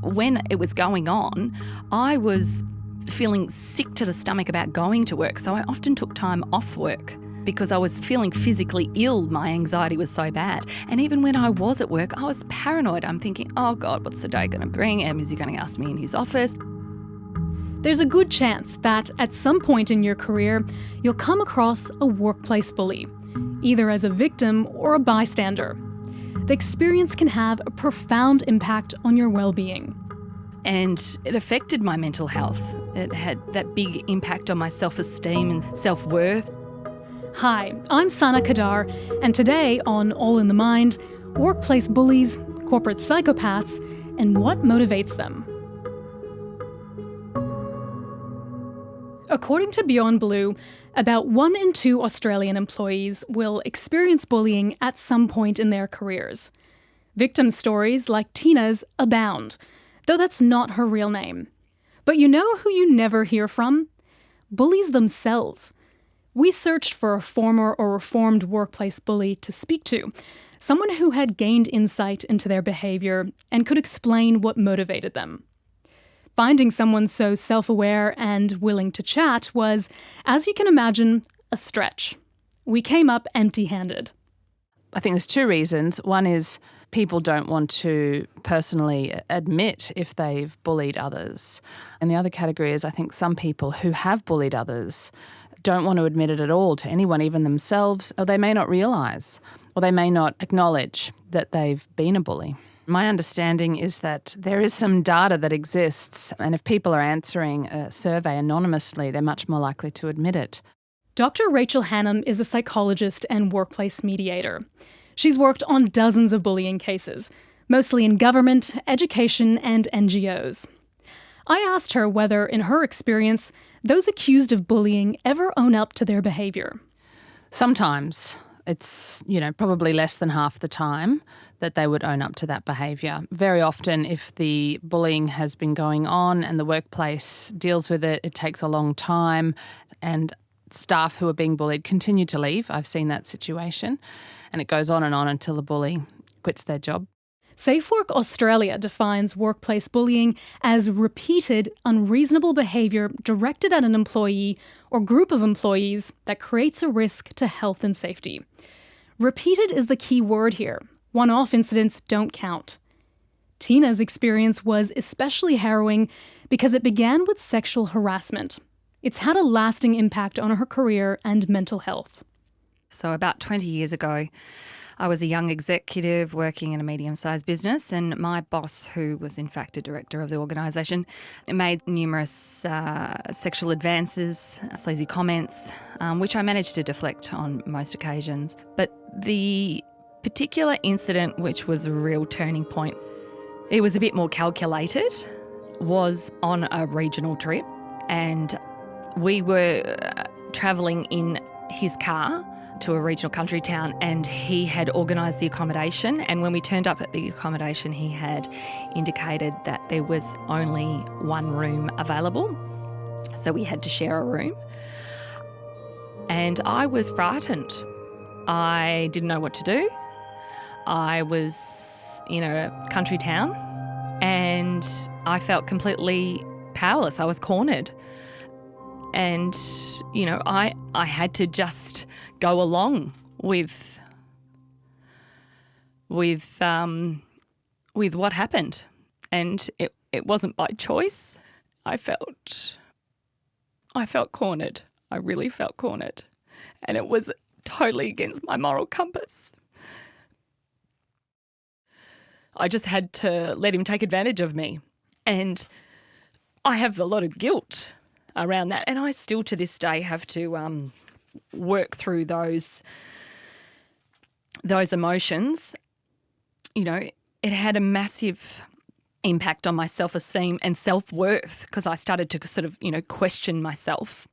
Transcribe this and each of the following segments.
when it was going on, I was feeling sick to the stomach about going to work. So I often took time off work because I was feeling physically ill. My anxiety was so bad. And even when I was at work, I was paranoid. I'm thinking, oh God, what's the day going to bring? And is he going to ask me in his office? There's a good chance that at some point in your career, you'll come across a workplace bully, either as a victim or a bystander. The experience can have a profound impact on your well-being. And it affected my mental health. It had that big impact on my self-esteem and self-worth. Hi, I'm Sana Kadar, and today on All in the Mind, workplace bullies, corporate psychopaths, and what motivates them. According to Beyond Blue, about 1 in 2 Australian employees will experience bullying at some point in their careers. Victim stories like Tina's abound, though that's not her real name. But you know who you never hear from? Bullies themselves. We searched for a former or reformed workplace bully to speak to, someone who had gained insight into their behaviour and could explain what motivated them. Finding someone so self-aware and willing to chat was, as you can imagine, a stretch. We came up empty-handed. I think there's 2 reasons. One is people don't want to personally admit if they've bullied others. And the other category is I think some people who have bullied others don't want to admit it at all to anyone, even themselves, or they may not realise, or they may not acknowledge that they've been a bully. My understanding is that there is some data that exists, and if people are answering a survey anonymously, they're much more likely to admit it. Dr. Rachel Hannam is a psychologist and workplace mediator. She's worked on dozens of bullying cases, mostly in government, education, and NGOs. I asked her whether, in her experience, those accused of bullying ever own up to their behaviour. Sometimes. It's, probably less than half the time that they would own up to that behaviour. Very often, if the bullying has been going on and the workplace deals with it, it takes a long time, and staff who are being bullied continue to leave. I've seen that situation, and it goes on and on until the bully quits their job. Safe Work Australia defines workplace bullying as repeated, unreasonable behaviour directed at an employee or group of employees that creates a risk to health and safety. Repeated is the key word here. One-off incidents don't count. Tina's experience was especially harrowing because it began with sexual harassment. It's had a lasting impact on her career and mental health. So about 20 years ago, I was a young executive working in a medium-sized business, and my boss, who was in fact a director of the organisation, made numerous sexual advances, sleazy comments, which I managed to deflect on most occasions. But the particular incident, which was a real turning point, it was a bit more calculated, was on a regional trip, and we were travelling in his car to a regional country town, and he had organised the accommodation, and when we turned up at the accommodation he had indicated that there was only 1 room available, so we had to share a room. And I was frightened. I didn't know what to do. I was in a country town and I felt completely powerless. I was cornered. And, I had to just go along with what happened. And it wasn't by choice. I felt cornered. I really felt cornered. And it was totally against my moral compass. I just had to let him take advantage of me. And I have a lot of guilt around that, and I still to this day have to work through those emotions. It had a massive impact on my self-esteem and self-worth because I started to sort of, question myself.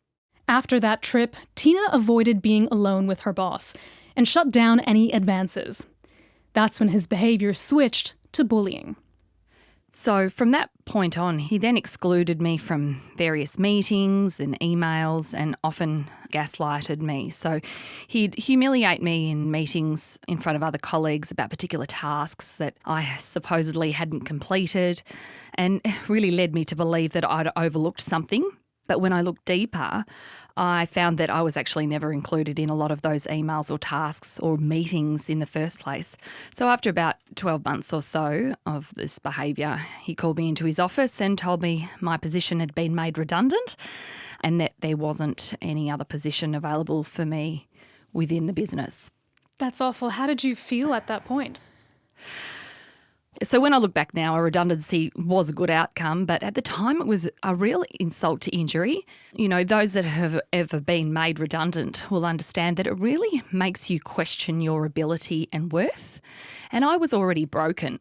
After that trip, Tina avoided being alone with her boss and shut down any advances. That's when his behaviour switched to bullying. So from that point on, he then excluded me from various meetings and emails and often gaslighted me. So he'd humiliate me in meetings in front of other colleagues about particular tasks that I supposedly hadn't completed, and really led me to believe that I'd overlooked something. But when I looked deeper, I found that I was actually never included in a lot of those emails or tasks or meetings in the first place. So after about 12 months or so of this behaviour, he called me into his office and told me my position had been made redundant and that there wasn't any other position available for me within the business. That's awful. How did you feel at that point? So when I look back now, a redundancy was a good outcome, but at the time it was a real insult to injury. You know, those that have ever been made redundant will understand that it really makes you question your ability and worth. And I was already broken.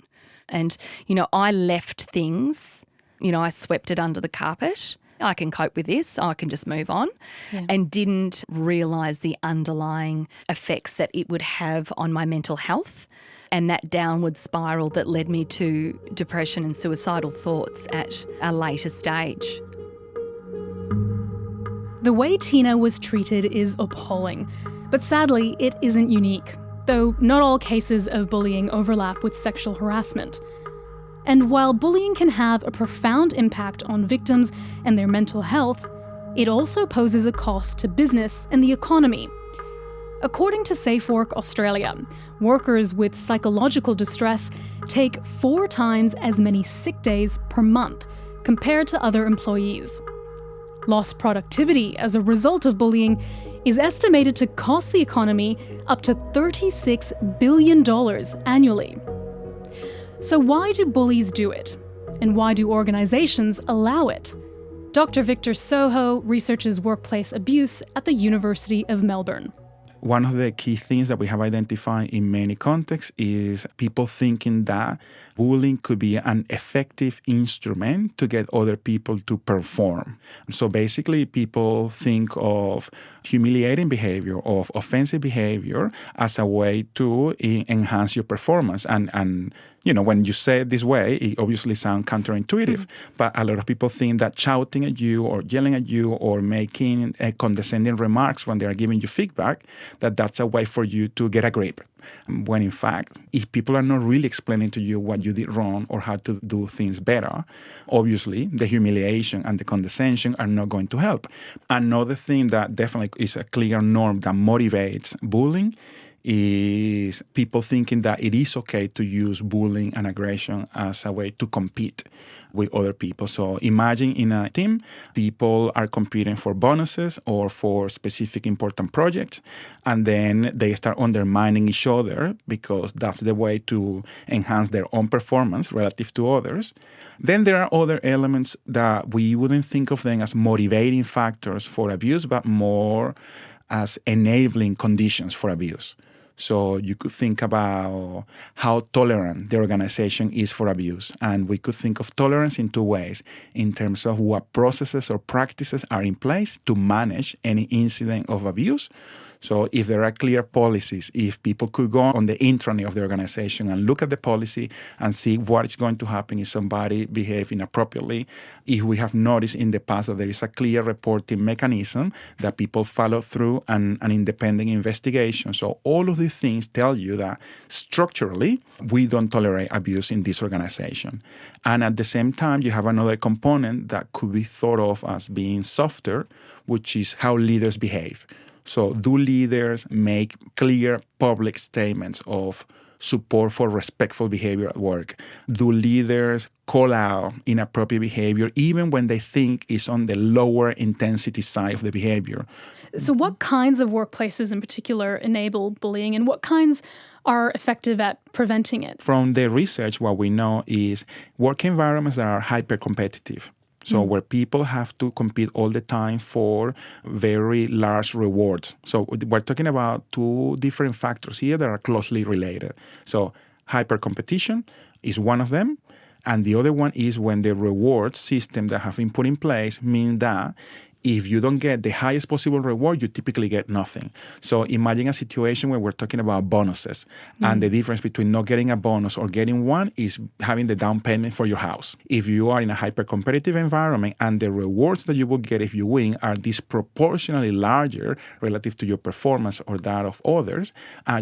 And, you know, I left things, you know, I swept it under the carpet. I can cope with this, I can just move on, and didn't realise the underlying effects that it would have on my mental health and that downward spiral that led me to depression and suicidal thoughts at a later stage. The way Tina was treated is appalling, but sadly it isn't unique, though not all cases of bullying overlap with sexual harassment. And while bullying can have a profound impact on victims and their mental health, it also poses a cost to business and the economy. According to Safe Work Australia, workers with psychological distress take 4 times as many sick days per month compared to other employees. Lost productivity as a result of bullying is estimated to cost the economy up to $36 billion annually. So why do bullies do it? And why do organisations allow it? Dr. Victor Soho researches workplace abuse at the University of Melbourne. One of the key things that we have identified in many contexts is people thinking that bullying could be an effective instrument to get other people to perform. So basically, people think of humiliating behavior, of offensive behavior as a way to enhance your performance. And you know, when you say it this way, it obviously sounds counterintuitive. But a lot of people think that shouting at you or yelling at you or making condescending remarks when they are giving you feedback, that's a way for you to get a grip. When in fact, if people are not really explaining to you what you did wrong or how to do things better, obviously the humiliation and the condescension are not going to help. Another thing that definitely is a clear norm that motivates bullying is people thinking that it is okay to use bullying and aggression as a way to compete with other people. So imagine in a team, people are competing for bonuses or for specific important projects, and then they start undermining each other because that's the way to enhance their own performance relative to others. Then there are other elements that we wouldn't think of them as motivating factors for abuse, but more as enabling conditions for abuse. So you could think about how tolerant the organization is for abuse. And we could think of tolerance in 2 ways, in terms of what processes or practices are in place to manage any incident of abuse. So if there are clear policies, if people could go on the intranet of the organization and look at the policy and see what is going to happen if somebody behaves inappropriately, if we have noticed in the past that there is a clear reporting mechanism that people follow through and an independent investigation. So all of these things tell you that structurally, we don't tolerate abuse in this organization. And at the same time, you have another component that could be thought of as being softer, which is how leaders behave. So do leaders make clear public statements of support for respectful behavior at work? Do leaders call out inappropriate behavior even when they think it's on the lower intensity side of the behavior? So what kinds of workplaces in particular enable bullying, and what kinds are effective at preventing it? From the research, what we know is work environments that are hyper-competitive. So where people have to compete all the time for very large rewards. So we're talking about 2 different factors here that are closely related. So hyper-competition is one of them. And the other one is when the reward system that have been put in place mean that if you don't get the highest possible reward, you typically get nothing. So imagine a situation where we're talking about bonuses, and the difference between not getting a bonus or getting one is having the down payment for your house. If you are in a hyper-competitive environment and the rewards that you will get if you win are disproportionately larger relative to your performance or that of others,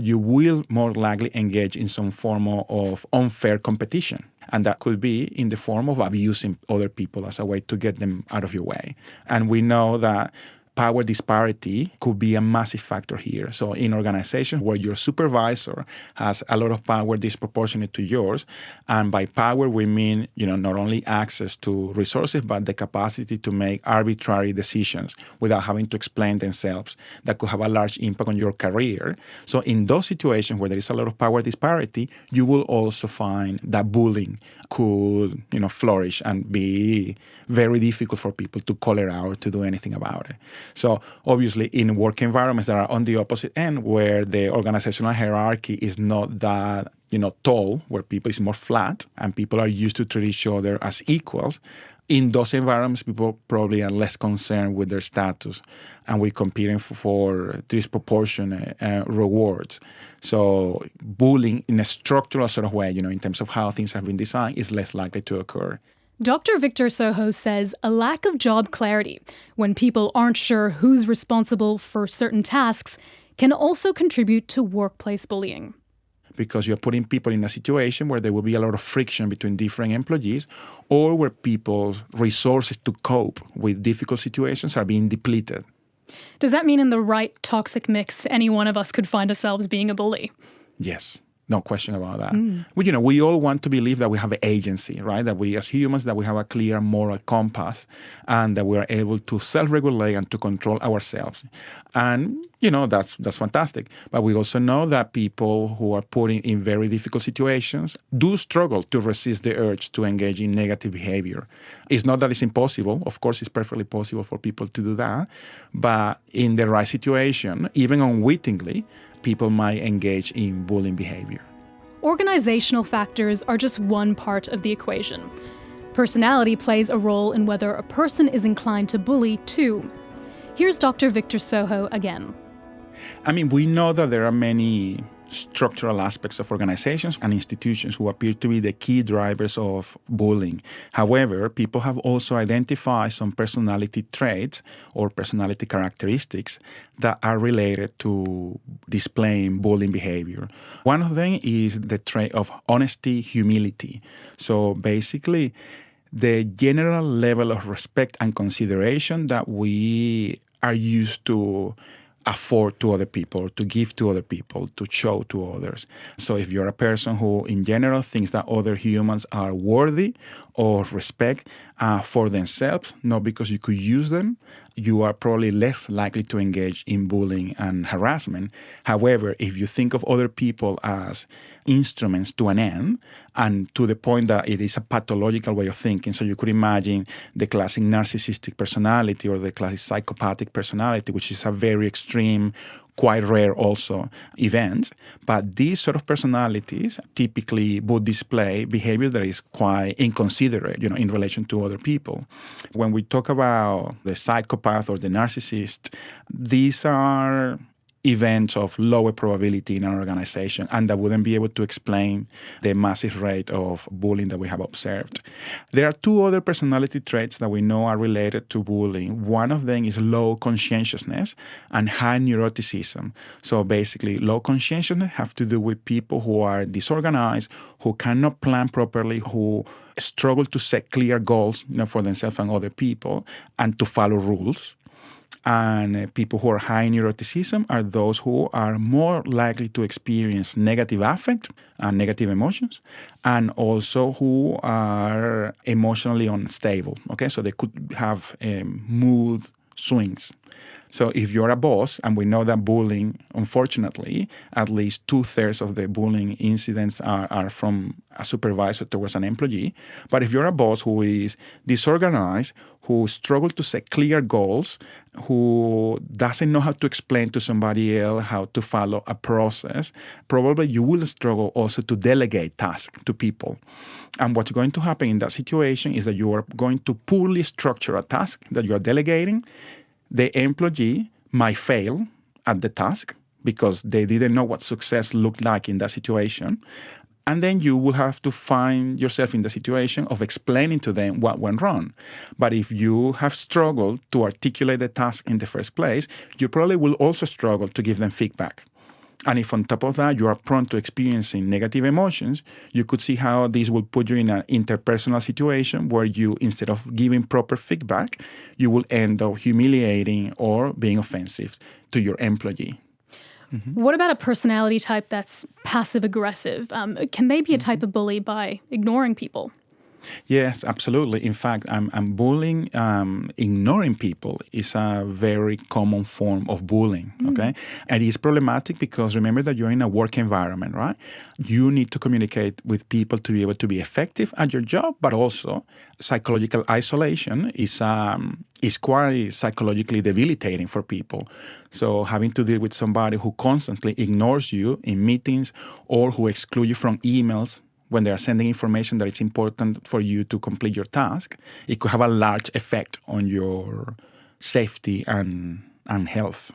you will more likely engage in some form of unfair competition. And that could be in the form of abusing other people as a way to get them out of your way. And we know that power disparity could be a massive factor here. So in organizations where your supervisor has a lot of power disproportionate to yours, and by power we mean, not only access to resources, but the capacity to make arbitrary decisions without having to explain themselves, that could have a large impact on your career. So in those situations where there is a lot of power disparity, you will also find that bullying could, flourish and be very difficult for people to call it out, to do anything about it. So obviously in work environments that are on the opposite end, where the organizational hierarchy is not that, tall, where people is more flat and people are used to treat each other as equals, in those environments, people probably are less concerned with their status, and we're competing for disproportionate rewards. So bullying in a structural sort of way, in terms of how things have been designed, is less likely to occur. Dr. Victor Soho says a lack of job clarity, when people aren't sure who's responsible for certain tasks, can also contribute to workplace bullying. Because you're putting people in a situation where there will be a lot of friction between different employees, or where people's resources to cope with difficult situations are being depleted. Does that mean in the right toxic mix, any one of us could find ourselves being a bully? Yes. No question about that. We all want to believe that we have agency, right? That we as humans, that we have a clear moral compass, and that we are able to self-regulate and to control ourselves. And, that's fantastic. But we also know that people who are put in very difficult situations do struggle to resist the urge to engage in negative behavior. It's not that it's impossible. Of course, it's perfectly possible for people to do that. But in the right situation, even unwittingly, people might engage in bullying behavior. Organisational factors are just one part of the equation. Personality plays a role in whether a person is inclined to bully too. Here's Dr. Victor Soho again. We know that there are many structural aspects of organizations and institutions who appear to be the key drivers of bullying. However, people have also identified some personality traits or personality characteristics that are related to displaying bullying behavior. One of them is the trait of honesty, humility. So basically, the general level of respect and consideration that we are used to afford to other people, to give to other people, to show to others. So if you're a person who in general thinks that other humans are worthy of respect for themselves, not because you could use them, you are probably less likely to engage in bullying and harassment. However, if you think of other people as instruments to an end, and to the point that it is a pathological way of thinking, so you could imagine the classic narcissistic personality or the classic psychopathic personality, which is a very extreme, quite rare also event. But these sort of personalities typically would display behavior that is quite inconsiderate, in relation to other people. When we talk about the psychopath or the narcissist, these are events of lower probability in an organization, and that wouldn't be able to explain the massive rate of bullying that we have observed. There are two other personality traits that we know are related to bullying. One of them is low conscientiousness and high neuroticism. So basically, low conscientiousness have to do with people who are disorganized, who cannot plan properly, who struggle to set clear goals, for themselves and other people, and to follow rules. And people who are high in neuroticism are those who are more likely to experience negative affect and negative emotions, and also who are emotionally unstable. Okay, so they could have mood swings. So if you're a boss, and we know that bullying, unfortunately, at least 2/3 of the bullying incidents are from a supervisor towards an employee. But if you're a boss who is disorganized, who struggles to set clear goals, who doesn't know how to explain to somebody else how to follow a process, probably you will struggle also to delegate tasks to people. And what's going to happen in that situation is that you are going to poorly structure a task that you are delegating. The employee might fail at the task because they didn't know what success looked like in that situation. And then you will have to find yourself in the situation of explaining to them what went wrong. But if you have struggled to articulate the task in the first place, you probably will also struggle to give them feedback. And if on top of that you are prone to experiencing negative emotions, you could see how this will put you in an interpersonal situation where you, instead of giving proper feedback, you will end up humiliating or being offensive to your employee. Mm-hmm. What about a personality type that's passive-aggressive? Can they be a type of bully by ignoring people? Yes, absolutely. In fact, bullying, ignoring people is a very common form of bullying, okay? And it is problematic because remember that you're in a work environment, right? You need to communicate with people to be able to be effective at your job, but also psychological isolation is quite psychologically debilitating for people. So having to deal with somebody who constantly ignores you in meetings or who excludes you from emails when they are sending information that it's important for you to complete your task, it could have a large effect on your safety and health.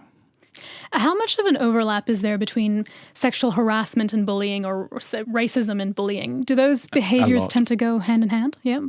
How much of an overlap is there between sexual harassment and bullying or racism and bullying? Do those behaviors tend to go hand in hand? Yeah.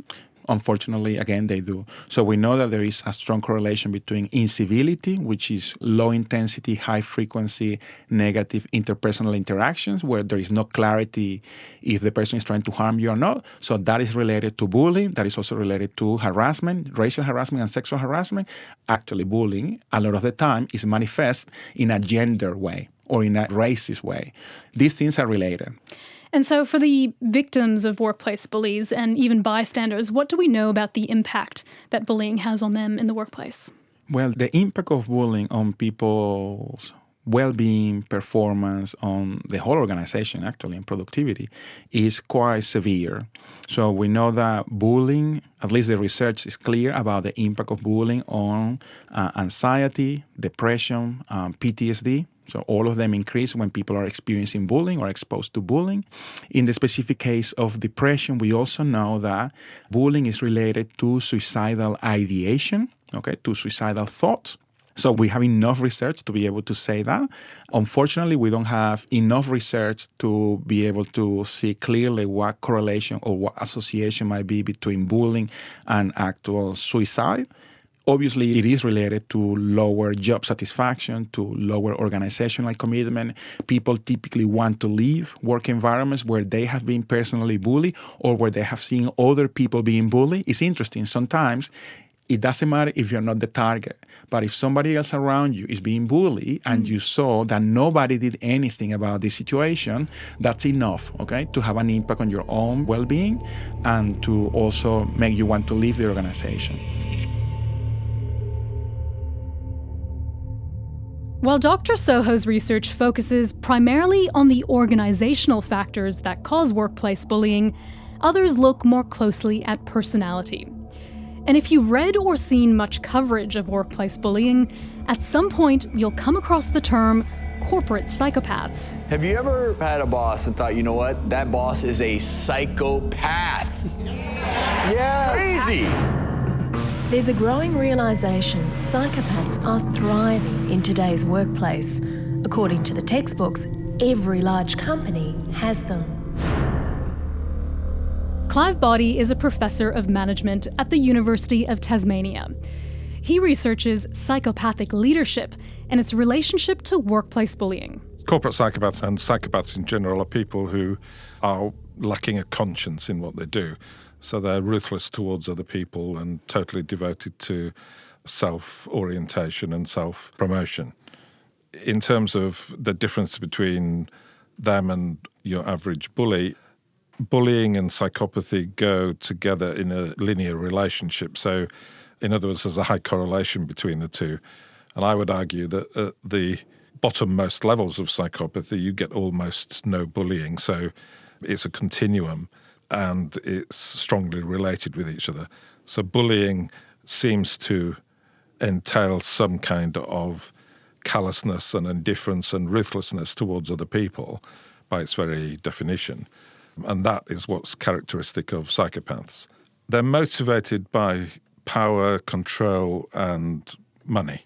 Unfortunately, again, they do. So we know that there is a strong correlation between incivility, which is low intensity, high frequency, negative interpersonal interactions where there is no clarity if the person is trying to harm you or not. So that is related to bullying. That is also related to harassment, racial harassment and sexual harassment. Actually, bullying, a lot of the time, is manifest in a gender way or in a racist way. These things are related. And so for the victims of workplace bullies and even bystanders, what do we know about the impact that bullying has on them in the workplace? Well, the impact of bullying on people's well-being, performance, on the whole organization, actually, and productivity, is quite severe. So we know that bullying, at least the research is clear about the impact of bullying on anxiety, depression, PTSD. So all of them increase when people are experiencing bullying or exposed to bullying. In the specific case of depression, we also know that bullying is related to suicidal ideation, okay, to suicidal thoughts. So we have enough research to be able to say that. Unfortunately, we don't have enough research to be able to see clearly what correlation or what association might be between bullying and actual suicide. Obviously, it is related to lower job satisfaction, to lower organizational commitment. People typically want to leave work environments where they have been personally bullied or where they have seen other people being bullied. It's interesting. Sometimes it doesn't matter if you're not the target, but if somebody else around you is being bullied and you saw that nobody did anything about this situation, that's enough, okay, to have an impact on your own well-being and to also make you want to leave the organization. While Dr. Soho's research focuses primarily on the organisational factors that cause workplace bullying, others look more closely at personality. And if you've read or seen much coverage of workplace bullying, at some point you'll come across the term corporate psychopaths. Have you ever had a boss and thought, you know what, that boss is a psychopath? Yes! Crazy! There's a growing realisation psychopaths are thriving in today's workplace. According to the textbooks, every large company has them. Clive Boddy is a professor of management at the University of Tasmania. He researches psychopathic leadership and its relationship to workplace bullying. Corporate psychopaths and psychopaths in general are people who are lacking a conscience in what they do. So they're ruthless towards other people and totally devoted to self-orientation and self-promotion. In terms of the difference between them and your average bully, bullying and psychopathy go together in a linear relationship. So, in other words, there's a high correlation between the two. And I would argue that at the bottommost levels of psychopathy, you get almost no bullying. So it's a continuum and it's strongly related with each other. So bullying seems to entail some kind of callousness and indifference and ruthlessness towards other people by its very definition. And that is what's characteristic of psychopaths. They're motivated by power, control, and money.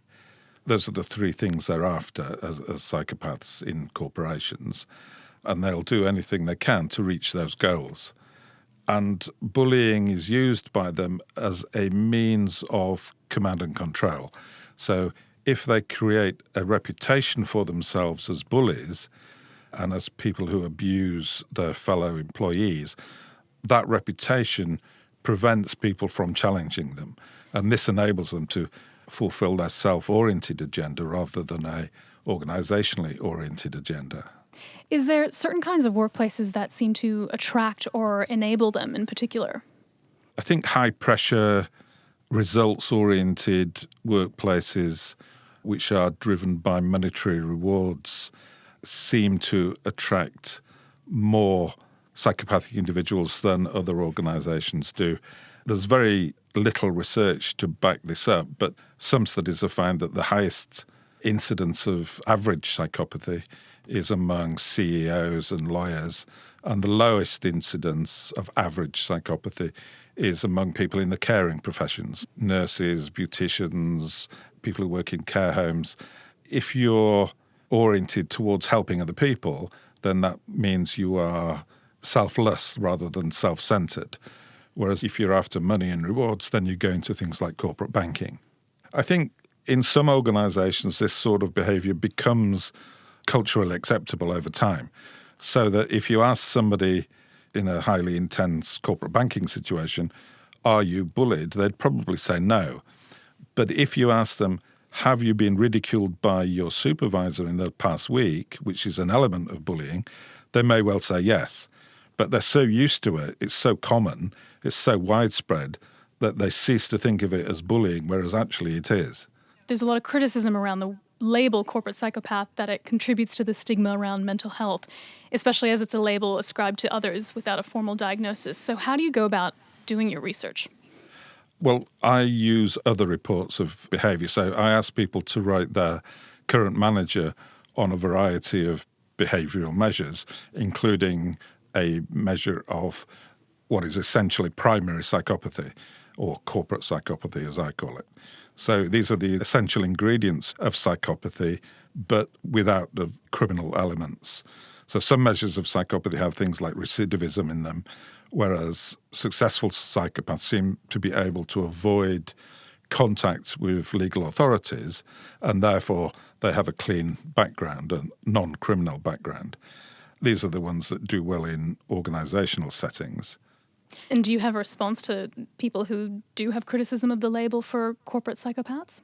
Those are the three things they're after as psychopaths in corporations. And they'll do anything they can to reach those goals. And bullying is used by them as a means of command and control. So if they create a reputation for themselves as bullies and as people who abuse their fellow employees, that reputation prevents people from challenging them. And this enables them to fulfill their self-oriented agenda rather than a organisationally oriented agenda. Is there certain kinds of workplaces that seem to attract or enable them in particular? I think high-pressure, results-oriented workplaces which are driven by monetary rewards seem to attract more psychopathic individuals than other organisations do. There's very little research to back this up, but some studies have found that the highest incidence of average psychopathy is among CEOs and lawyers, and the lowest incidence of average psychopathy is among people in the caring professions, nurses, beauticians, people who work in care homes. If you're oriented towards helping other people, then that means you are selfless rather than self-centred. Whereas if you're after money and rewards, then you go into things like corporate banking. I think in some organisations this sort of behaviour becomes culturally acceptable over time. So that if you ask somebody in a highly intense corporate banking situation, are you bullied? They'd probably say no. But if you ask them, have you been ridiculed by your supervisor in the past week, which is an element of bullying, they may well say yes. But they're so used to it, it's so common, it's so widespread, that they cease to think of it as bullying, whereas actually it is. There's a lot of criticism around the label corporate psychopath, that it contributes to the stigma around mental health, especially as it's a label ascribed to others without a formal diagnosis. So how do you go about doing your research? Well, I use other reports of behaviour. So I ask people to write their current manager on a variety of behavioural measures, including a measure of what is essentially primary psychopathy, or corporate psychopathy as I call it. So these are the essential ingredients of psychopathy, but without the criminal elements. So some measures of psychopathy have things like recidivism in them, whereas successful psychopaths seem to be able to avoid contact with legal authorities, and therefore they have a clean background, a non-criminal background. These are the ones that do well in organisational settings. And do you have a response to people who do have criticism of the label for corporate psychopaths?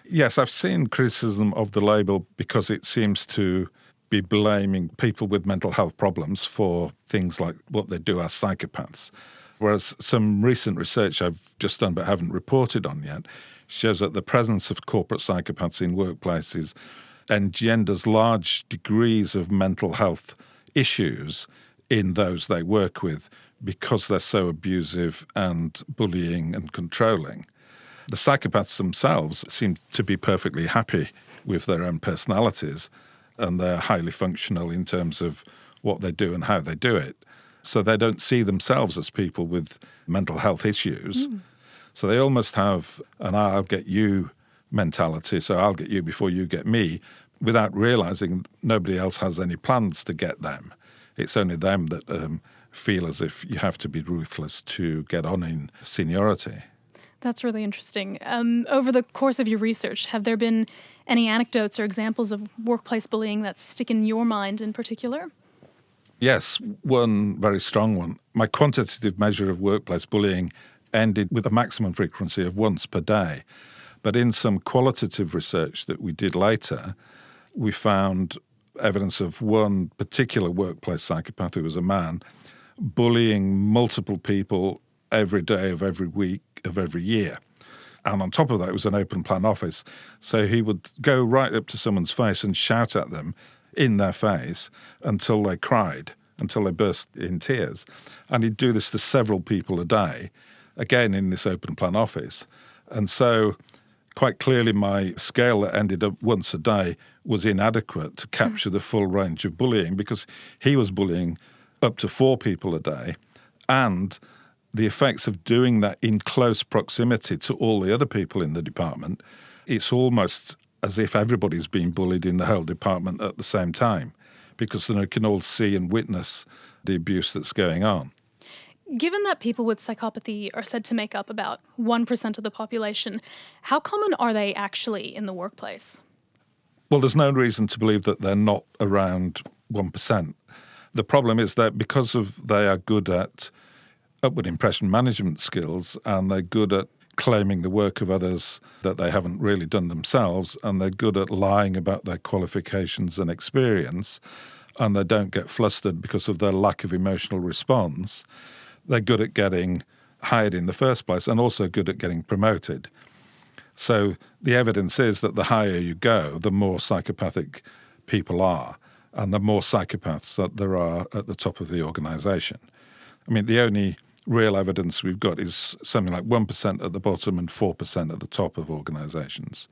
Yes, I've seen criticism of the label because it seems to be blaming people with mental health problems for things like what they do as psychopaths. Whereas some recent research I've just done but haven't reported on yet shows that the presence of corporate psychopaths in workplaces engenders large degrees of mental health issues in those they work with because they're so abusive and bullying and controlling. The psychopaths themselves seem to be perfectly happy with their own personalities, and they're highly functional in terms of what they do and how they do it. So they don't see themselves as people with mental health issues. So they almost have an I'll get you mentality, so I'll get you before you get me, without realising nobody else has any plans to get them. It's only them that feel as if you have to be ruthless to get on in seniority. That's really interesting. Over the course of your research, have there been any anecdotes or examples of workplace bullying that stick in your mind in particular? Yes, one very strong one. My quantitative measure of workplace bullying ended with a maximum frequency of once per day. But in some qualitative research that we did later, we found evidence of one particular workplace psychopath, who was a man, bullying multiple people every day of every week of every year. And on top of that, it was an open plan office. So he would go right up to someone's face and shout at them in their face until they cried, until they burst in tears. And he'd do this to several people a day, again in this open plan office. And so quite clearly my scale that ended up once a day was inadequate to capture the full range of bullying, because he was bullying up to 4 people a day. And the effects of doing that in close proximity to all the other people in the department, it's almost as if everybody's being bullied in the whole department at the same time, because then they can all see and witness the abuse that's going on. Given that people with psychopathy are said to make up about 1% of the population, how common are they actually in the workplace? Well, there's no reason to believe that they're not around 1%. The problem is that because they are good at upward impression management skills, and they're good at claiming the work of others that they haven't really done themselves, and they're good at lying about their qualifications and experience, and they don't get flustered because of their lack of emotional response, they're good at getting hired in the first place and also good at getting promoted. So the evidence is that the higher you go, the more psychopathic people are, and the more psychopaths that there are at the top of the organisation. I mean, the only real evidence we've got is something like 1% at the bottom and 4% at the top of organisations.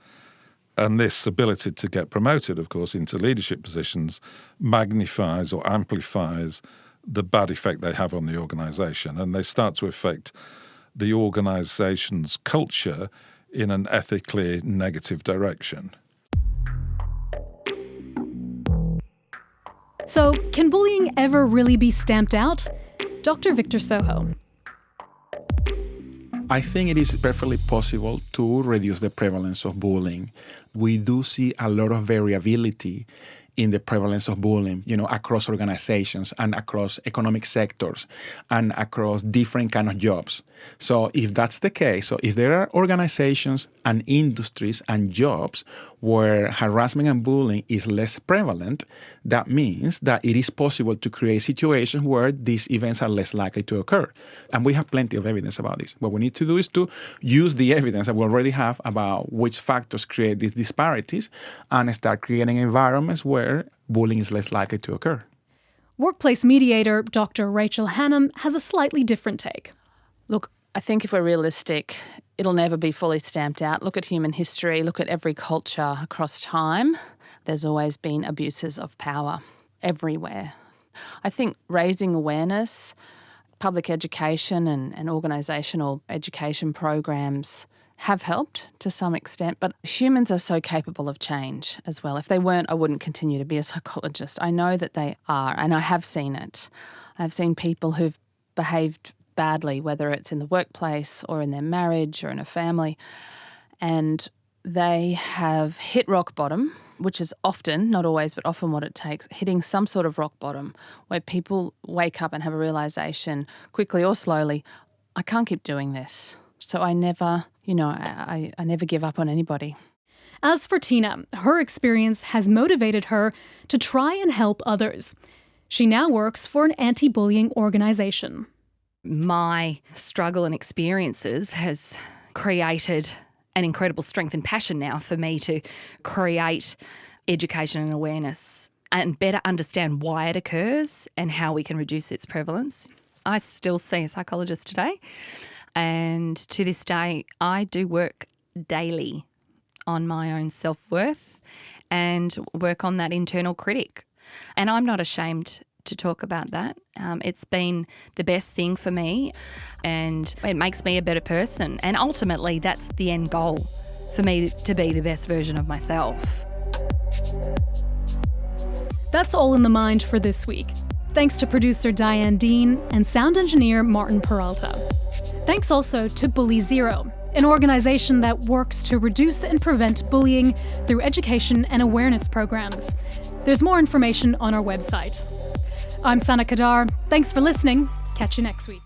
And this ability to get promoted, of course, into leadership positions magnifies or amplifies the bad effect they have on the organisation. And they start to affect the organisation's culture in an ethically negative direction. So, can bullying ever really be stamped out? Dr. Victor Soho. I think it is perfectly possible to reduce the prevalence of bullying. We do see a lot of variability in the prevalence of bullying, across organizations and across economic sectors and across different kind of jobs. So if that's the case, so if there are organizations and industries and jobs where harassment and bullying is less prevalent, that means that it is possible to create situations where these events are less likely to occur. And we have plenty of evidence about this. What we need to do is to use the evidence that we already have about which factors create these disparities and start creating environments where bullying is less likely to occur. Workplace mediator Dr. Rachel Hannam has a slightly different take. Look, I think if we're realistic, it'll never be fully stamped out. Look at human history, look at every culture across time. There's always been abuses of power everywhere. I think raising awareness, public education and organisational education programs have helped to some extent, but humans are so capable of change as well. If they weren't, I wouldn't continue to be a psychologist. I know that they are, and I have seen it. I've seen people who've behaved badly, whether it's in the workplace or in their marriage or in a family, and they have hit rock bottom, which is often, not always, but often what it takes, hitting some sort of rock bottom where people wake up and have a realisation, quickly or slowly, I can't keep doing this. So I never, I never give up on anybody. As for Tina, her experience has motivated her to try and help others. She now works for an anti-bullying organisation. My struggle and experiences has created an incredible strength and passion now for me to create education and awareness and better understand why it occurs and how we can reduce its prevalence. I still see a psychologist today, and to this day I do work daily on my own self-worth and work on that internal critic. And I'm not ashamed to talk about that. It's been the best thing for me, and it makes me a better person. And ultimately, that's the end goal, for me to be the best version of myself. That's all in the mind for this week. Thanks to producer Diane Dean and sound engineer Martin Peralta. Thanks also to Bully Zero, an organisation that works to reduce and prevent bullying through education and awareness programs. There's more information on our website. I'm Sana Kadar. Thanks for listening. Catch you next week.